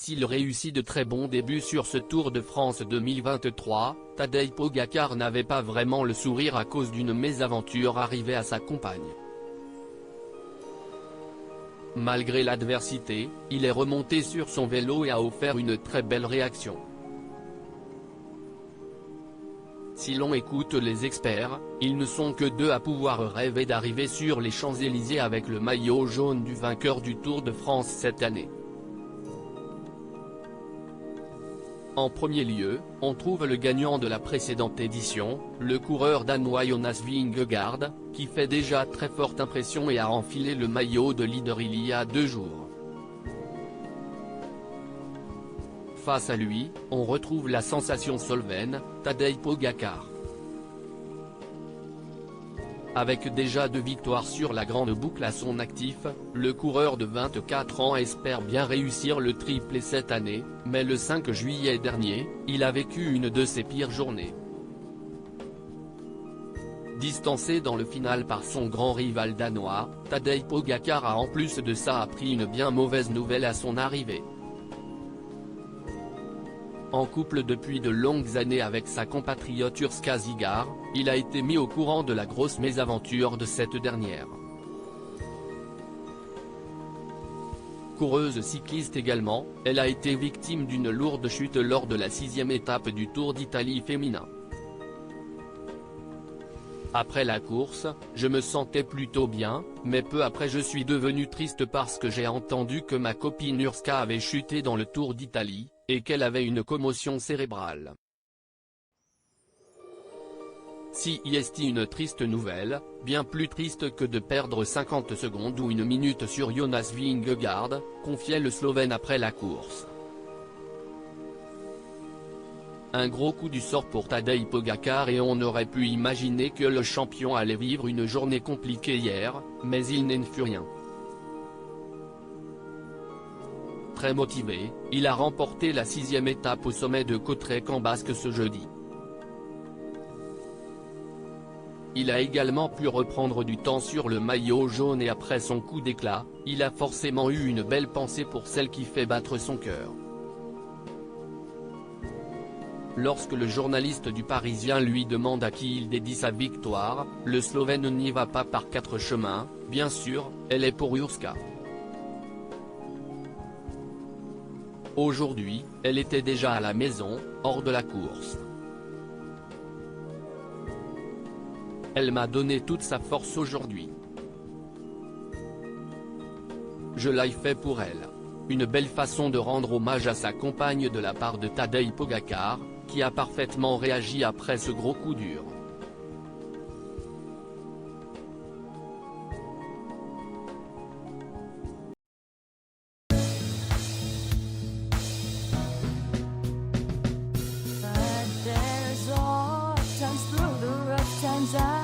S'il réussit de très bons débuts sur ce Tour de France 2023, Tadej Pogačar n'avait pas vraiment le sourire à cause d'une mésaventure arrivée à sa compagne. Malgré l'adversité, il est remonté sur son vélo et a offert une très belle réaction. Si l'on écoute les experts, ils ne sont que deux à pouvoir rêver d'arriver sur les Champs-Élysées avec le maillot jaune du vainqueur du Tour de France cette année. En premier lieu, on trouve le gagnant de la précédente édition, le coureur danois Jonas Vingegaard, qui fait déjà très forte impression et a enfilé le maillot de leader il y a 2 jours. Face à lui, on retrouve la sensation slovène, Tadej Pogačar. Avec déjà 2 victoires sur la grande boucle à son actif, le coureur de 24 ans espère bien réussir le triplé cette année, mais le 5 juillet dernier, il a vécu une de ses pires journées. Distancé dans le final par son grand rival danois, Tadej Pogačar a en plus de ça appris une bien mauvaise nouvelle à son arrivée. En couple depuis de longues années avec sa compatriote Urška Zigar, il a été mis au courant de la grosse mésaventure de cette dernière. Coureuse cycliste également, elle a été victime d'une lourde chute lors de la 6e étape du Tour d'Italie féminin. Après la course, je me sentais plutôt bien, mais peu après je suis devenu triste parce que j'ai entendu que ma copine Urška avait chuté dans le Tour d'Italie, et qu'elle avait une commotion cérébrale. Si est une triste nouvelle, bien plus triste que de perdre 50 secondes ou 1 minute sur Jonas Vingegaard, confiait le Slovène après la course. Un gros coup du sort pour Tadej Pogačar et on aurait pu imaginer que le champion allait vivre une journée compliquée hier, mais il n'en fut rien. Très motivé, il a remporté la 6e étape au sommet de Cotrec en Basque ce jeudi. Il a également pu reprendre du temps sur le maillot jaune et après son coup d'éclat, il a forcément eu une belle pensée pour celle qui fait battre son cœur. Lorsque le journaliste du Parisien lui demande à qui il dédie sa victoire, le Slovène n'y va pas par 4 chemins, bien sûr, elle est pour Urška. Aujourd'hui, elle était déjà à la maison, hors de la course. Elle m'a donné toute sa force aujourd'hui. Je l'ai fait pour elle. Une belle façon de rendre hommage à sa compagne de la part de Tadej Pogačar, qui a parfaitement réagi après ce gros coup dur. Times